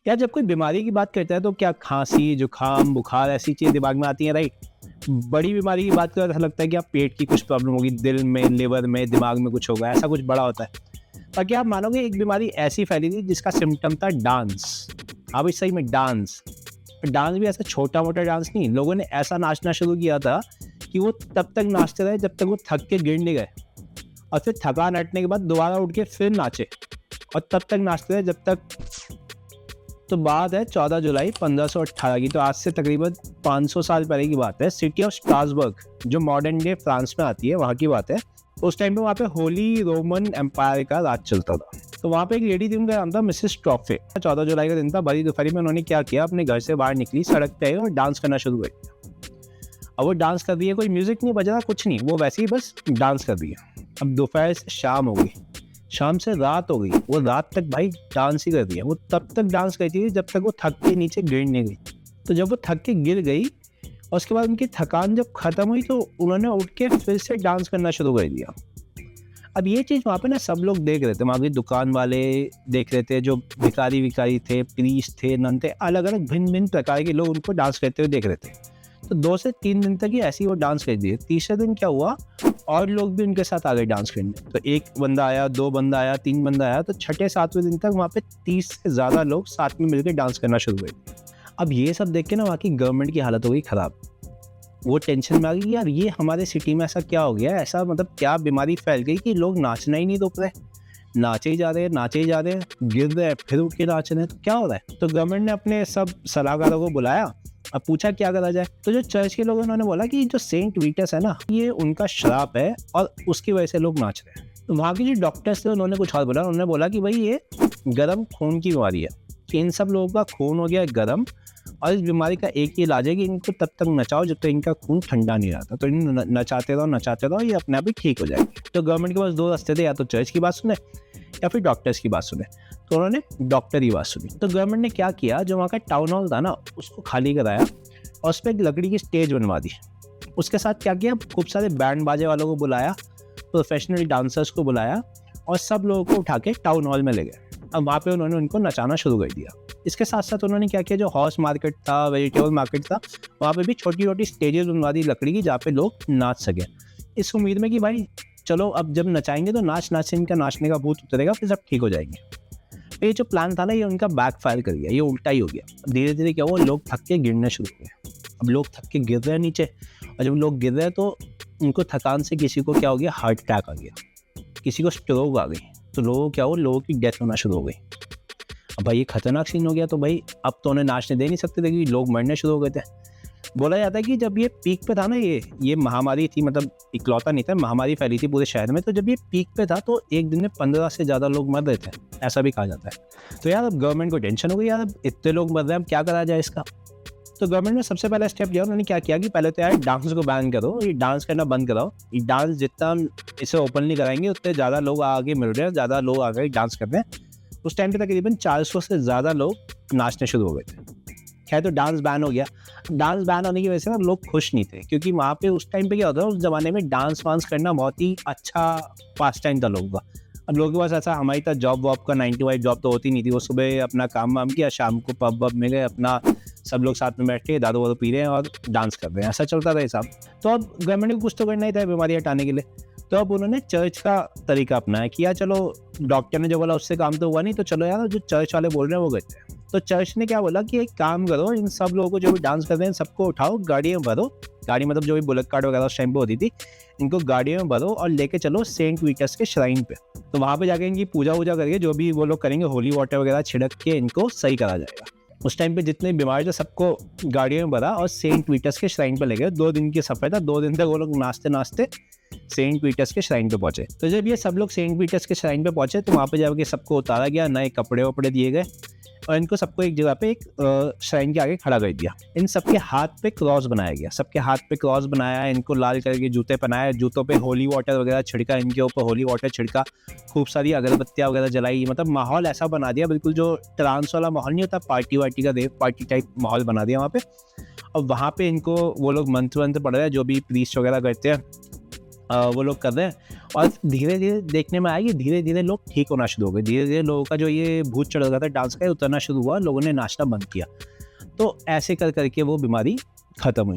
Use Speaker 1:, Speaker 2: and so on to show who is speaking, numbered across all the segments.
Speaker 1: यार जब कोई बीमारी की बात करता है तो क्या खांसी, जुकाम, बुखार ऐसी चीज़ दिमाग में आती हैं, राइट? बड़ी बीमारी की बात करो तो ऐसा लगता है कि आप पेट की कुछ प्रॉब्लम होगी, दिल में, लिवर में, दिमाग में कुछ होगा, ऐसा कुछ बड़ा होता है। बाकी आप मानोगे एक बीमारी ऐसी फैली थी जिसका सिम्पटम था डांस। हाँ भाई, सही में डांस। डांस भी ऐसा छोटा-मोटा डांस नहीं, लोगों ने ऐसा नाचना शुरू किया था कि वो तब तक नाचते रहे जब तक वो थक के गिर नहीं गए, और फिर थकान हटने के बाद दोबारा उठ के फिर नाचे, और तब तक नाचते रहे जब तक। तो बात है 14 जुलाई 1518 की, तो आज से तकरीबन 500 साल पहले की बात है। सिटी ऑफ स्ट्रासबर्ग जो मॉडर्न डे फ्रांस में आती है, वहाँ की बात है। उस टाइम पे वहाँ पे होली रोमन एम्पायर का राज चलता था। तो वहाँ पे एक लेडी थी, उनका नाम था मिसेस ट्रॉफे। 14 जुलाई का दिन था, बड़ी दोपहर में उन्होंने क्या किया, अपने घर से बाहर निकली, सड़क पे आई और डांस करना शुरू कर दिया। अब वो डांस कर रही है, कोई म्यूजिक नहीं बज रहा, कुछ नहीं, वो वैसे ही बस डांस कर रही है। अब दोपहर से शाम हो गई, शाम से रात हो गई, वो रात तक भाई डांस ही कर रही है। वो तब तक डांस करती थी जब तक वो थक के नीचे गिर नहीं गई। तो जब वो थक के गिर गई और उसके बाद उनकी थकान जब खत्म हुई तो उन्होंने उठ के फिर से डांस करना शुरू कर दिया। अब ये चीज़ वहाँ पे ना सब लोग देख रहे थे, वहाँ के दुकान वाले देख रहे थे, जो भिखारी विकारी थे, प्रीस्ट थे, नन थे, अलग अलग भिन्न भिन्न प्रकार के लोग उनको डांस करते हुए देख रहे थे। तो 2 से 3 दिन तक ही ऐसे ही वो डांस कर दिए। तीसरे दिन क्या हुआ, और लोग भी उनके साथ आ गए डांस करने। तो 1 बंदा आया, 2 बंदा आया, 3 बंदा आया, तो छठे 7वें दिन तक वहाँ पे 30 से ज़्यादा लोग साथ में मिलकर डांस करना शुरू हुए। अब ये सब देख के ना वहाँ की गवर्नमेंट की हालत हो गई ख़राब। वो टेंशन में आ गई कि यार ये हमारे सिटी में ऐसा क्या हो गया, ऐसा मतलब क्या बीमारी फैल गई कि लोग नाचना ही नहीं रोक रहे, नाचे ही जा रहे हैं, नाचे ही जा रहे हैं, गिर रहे हैं, फिर उठ के नाच रहे हैं, तो क्या हो रहा है? तो गवर्नमेंट ने अपने सब सलाहकारों को बुलाया, अब पूछा क्या करा जाए। तो जो चर्च के लोग, उन्होंने बोला कि जो सेंट वीटस है ना, ये उनका श्राप है और उसकी वजह से लोग नाच रहे हैं। तो वहाँ के जो डॉक्टर्स थे उन्होंने कुछ और बोला, उन्होंने बोला कि भाई ये गर्म खून की बीमारी है, कि इन सब लोगों का खून हो गया गर्म, और इस बीमारी का एक ही इलाज है कि इनको तब तक नचाओ जब तक इनका खून ठंडा नहीं रहता। तो इन नचाते रहो, ये अपने आप ही ठीक हो जाएगी। तो गवर्नमेंट के पास 2 रास्ते थे, या तो चर्च की बात सुने या फिर डॉक्टर्स की बात सुने। तो उन्होंने डॉक्टर की बात सुनी। तो गवर्नमेंट ने क्या किया, जो वहाँ का टाउन हॉल था ना, उसको खाली कराया और उस पर एक लकड़ी की स्टेज बनवा दी। उसके साथ क्या किया, खूब सारे बैंड बाजे वालों को बुलाया, प्रोफेशनल डांसर्स को बुलाया, और सब लोगों को उठा के टाउन हॉल में ले गए। अब वहाँ पे उन्होंने उनको नचाना शुरू कर दिया। इसके साथ साथ उन्होंने क्या किया, जो हॉर्स मार्केट था, वेजिटेबल मार्केट था, वहाँ पे भी छोटी छोटी स्टेजेस बनवा दी लकड़ी की, जहाँ पे लोग नाच सके, इस उम्मीद में कि भाई चलो अब जब नचाएंगे तो नाच नाच से इनका नाचने का भूत उतरेगा, फिर सब ठीक हो जाएंगे। तो ये जो प्लान था ना, ये उनका बैकफायर कर गया, ये उल्टा ही हो गया। धीरे धीरे क्या हुआ, लोग थक के गिरने शुरू हुए। अब लोग थक के गिर रहे हैं नीचे, और जब लोग गिर रहे हैं तो उनको थकान से किसी को क्या हो गया, हार्ट अटैक आ गया, किसी को स्ट्रोक आ गई। तो लोगों क्या हो, लोगों की डेथ होना शुरू हो गई। अब भाई ये खतरनाक सीन हो गया। तो भाई अब तो उन्हें नाचने दे नहीं सकते थे क्योंकि लोग मरने शुरू हो गए थे। बोला जाता है कि जब ये पीक पे था ना, ये महामारी थी, मतलब इकलौता नहीं था, महामारी फैली थी पूरे शहर में। तो जब ये पीक पे था तो एक दिन में 15 से ज़्यादा लोग मर रहे थे, ऐसा भी कहा जाता है। तो यार अब गवर्नमेंट को टेंशन हो गई, यार अब इतने लोग मर रहे हैं, अब क्या करा जाए इसका। तो गवर्नमेंट ने सबसे पहला स्टेप लिया, उन्होंने क्या किया कि पहले तो यार डांस को बैन करो, ये डांस करना बंद कराओ। ये डांस जितना इसे ओपनली कराएंगे उतने ज़्यादा लोग आगे मिल रहे हैं, ज़्यादा लोग आगे डांस कर रहे हैं। उस टाइम पे तकरीबन 400 से ज़्यादा लोग नाचने शुरू हो गए थे। खैर, तो डांस बैन हो गया। डांस बैन होने की वजह से ना लोग खुश नहीं थे, क्योंकि वहाँ पे उस टाइम पे क्या होता है, उस ज़माने में डांस वांस करना बहुत ही अच्छा पास टाइम था लोगों का। अब लोगों के पास ऐसा, हमारी तरह जॉब वॉब का 9 to 5 जॉब तो होती नहीं थी। वो सुबह अपना काम वाम किया, शाम को पब वब में गए, अपना सब लोग साथ में बैठ के दारू वारू पी रहे हैं और डांस कर रहे हैं, ऐसा चलता था हिसाब। तो अब गवर्नमेंट को कुछ तो करना ही था बीमारी हटाने के लिए। तो अब उन्होंने चर्च का तरीका अपनाया कि यार चलो, डॉक्टर ने जो बोला उससे काम तो हुआ नहीं, तो चलो यार जो चर्च वाले बोल रहे हैं वो करते हैं। तो चर्च ने क्या बोला कि एक काम करो, इन सब लोगों को जो भी डांस कर रहे हैं सबको उठाओ, गाड़ी में भरो, गाड़ी मतलब जो भी बुलेट कार्ड वगैरह उस टाइम पे होती थी, इनको गाड़ियों में भरो और लेके चलो सेंट वीटर्स के श्राइन पे। तो वहाँ पे जाके इनकी पूजा वूजा करके जो भी वो लोग करेंगे, होली वाटर वगैरह छिड़क के इनको सही करा जाएगा। उस टाइम पे जितने बीमार थे सबको गाड़ियों में भरा और सेंट वीटर्स के श्राइन पे ले गए। 2 दिन की सफर था, 2 दिन तक वो लोग नाचते नाचते सेंट पीटर्स के श्राइन पे पहुंचे। तो जब ये सब लोग सेंट पीटर्स के श्राइन पे पहुंचे तो वहाँ पे जाके सबको उतारा गया, नए कपड़े वपड़े दिए गए और इनको सबको एक जगह पे एक श्राइन के आगे खड़ा कर दिया। इन सबके हाथ पे क्रॉस बनाया गया, सबके हाथ पे क्रॉस बनाया, इनको लाल कलर के जूते पहनाए, जूतों पे होली वाटर वगैरह छिड़का, इनके ऊपर होली वाटर छिड़का, खूब सारी अगरबत्तियाँ वगैरह जलाई। मतलब माहौल ऐसा बना दिया, बिल्कुल जो ट्रांस वाला माहौल नहीं होता, पार्टी वार्टी का, रेव पार्टी टाइप माहौल बना दिया वहाँ पे। और वहाँ पे इनको वो लोग मंत्र वंत्र पढ़ रहे हैं, जो भी प्रीस्ट वगैरह करते हैं, वो लोग कर रहे हैं, और धीरे धीरे देखने में आया कि धीरे धीरे लोग ठीक होना शुरू हो गए, धीरे धीरे लोगों का जो ये भूत चढ़ रहा था डांस का उतरना शुरू हुआ, लोगों ने नाचना बंद किया। तो ऐसे कर करके वो बीमारी ख़त्म हुई।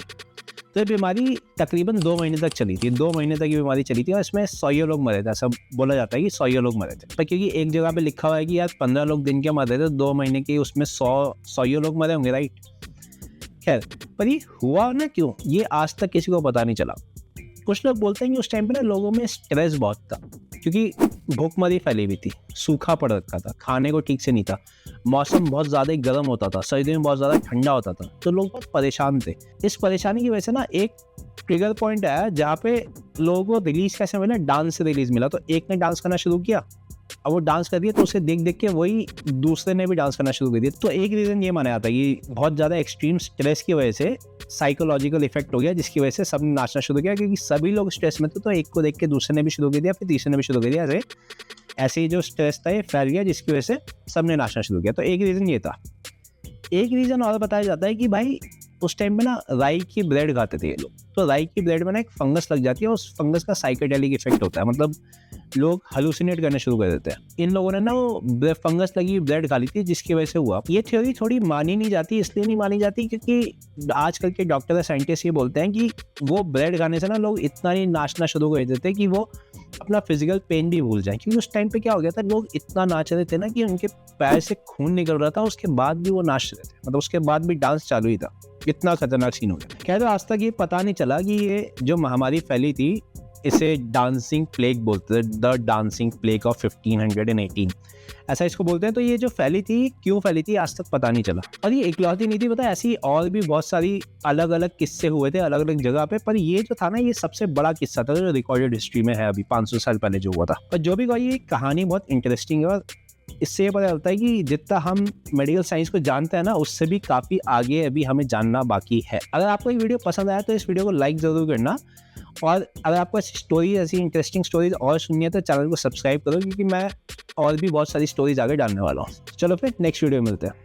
Speaker 1: तो ये बीमारी तकरीबन 2 महीने तक चली थी, 2 महीने तक ये बीमारी चली थी, और इसमें 100 लोग मरे थे। ऐसा बोला जाता है कि 100 लोग मरे थे, पर क्योंकि एक जगह पे लिखा हुआ है कि यार 15 लोग दिन के मर रहे थे, 2 महीने के उसमें 100 लोग मरे होंगे, राइट। खैर, पर ये हुआ ना क्यों, ये आज तक किसी को पता नहीं चला। कुछ लोग बोलते हैं कि उस टाइम पे ना लोगों में स्ट्रेस बहुत था, क्योंकि भूखमरी फैली हुई थी, सूखा पड़ रखा था, खाने को ठीक से नहीं था, मौसम बहुत ज़्यादा गर्म होता था, सर्दियों में बहुत ज़्यादा ठंडा होता था, तो लोग बहुत परेशान थे। इस परेशानी की वजह से ना एक ट्रिगर पॉइंट आया जहाँ पे लोगों को रिलीज कैसे मिला, डांस से रिलीज मिला। तो एक ने डांस करना शुरू किया, अब वो डांस कर दिया, तो उसे देख देख के वही दूसरे ने भी डांस करना शुरू कर दिया। तो एक रीज़न ये माना जाता है कि बहुत ज़्यादा एक्सट्रीम स्ट्रेस की वजह से साइकोलॉजिकल इफेक्ट हो गया, जिसकी वजह से सबने नाचना शुरू किया, क्योंकि सभी लोग स्ट्रेस में थे, तो एक को देख के दूसरे ने भी शुरू कर दिया, फिर तीसरे ने भी शुरू कर दिया। ऐसे ही जो स्ट्रेस था ये फैल गया, जिसकी वजह से सबने नाचना शुरू किया। तो एक रीज़न ये था। एक रीज़न और बताया जाता है कि भाई उस टाइम में ना राई की ब्रेड खाते थे ये लोग, तो राई की ब्रेड में ना एक फंगस लग जाती है, उस फंगस का साइकेडेलिक इफेक्ट होता है, मतलब लोग हेलुसिनेट करने शुरू कर देते हैं। इन लोगों ने ना वो फंगस लगी ब्रेड खा ली थी, जिसकी वजह से हुआ। ये थ्योरी थोड़ी मानी नहीं जाती, इसलिए नहीं मानी जाती क्योंकि आजकल के डॉक्टर और साइंटिस्ट ये बोलते हैं कि वो ब्रेड खाने से ना लोग इतना नहीं नाचना शुरू कर देते कि वो अपना फिजिकल पेन भी भूल जाए। क्योंकि उस टाइम पे क्या हो गया था, लोग इतना नाच रहे थे ना कि उनके पैर से खून निकल रहा था, उसके बाद भी वो नाच रहे थे, मतलब उसके बाद भी डांस चालू ही था। इतना खतरनाक सीन हो गया। खैर, तो आज तक ये पता नहीं चला कि ये जो महामारी फैली थी इसे डांसिंग प्लेग बोलते थे, द डांसिंग प्लेग ऑफ 1518, ऐसा इसको बोलते हैं। तो ये जो फैली थी, क्यों फैली थी, आज तक पता नहीं चला। और ये इकलौती नहीं थी, पता है, ऐसी और भी बहुत सारी अलग अलग किस्से हुए थे अलग अलग जगह पे, पर ये जो था ना, ये सबसे बड़ा किस्सा था जो रिकॉर्डेड हिस्ट्री में है अभी 500 साल पहले जो हुआ था। पर जो भी कही, ये कहानी बहुत इंटरेस्टिंग है, और इससे ये पता चलता है कि जितना हम मेडिकल साइंस को जानते हैं ना, उससे भी काफ़ी आगे अभी हमें जानना बाकी है। अगर आपको ये वीडियो पसंद आया तो इस वीडियो को लाइक ज़रूर करना, और अगर आपको ऐसी स्टोरी, ऐसी इंटरेस्टिंग स्टोरीज और सुननी है तो चैनल को सब्सक्राइब करो, क्योंकि मैं और भी बहुत सारी स्टोरीज आगे डालने वाला हूँ। चलो फिर नेक्स्ट वीडियो में मिलते हैं।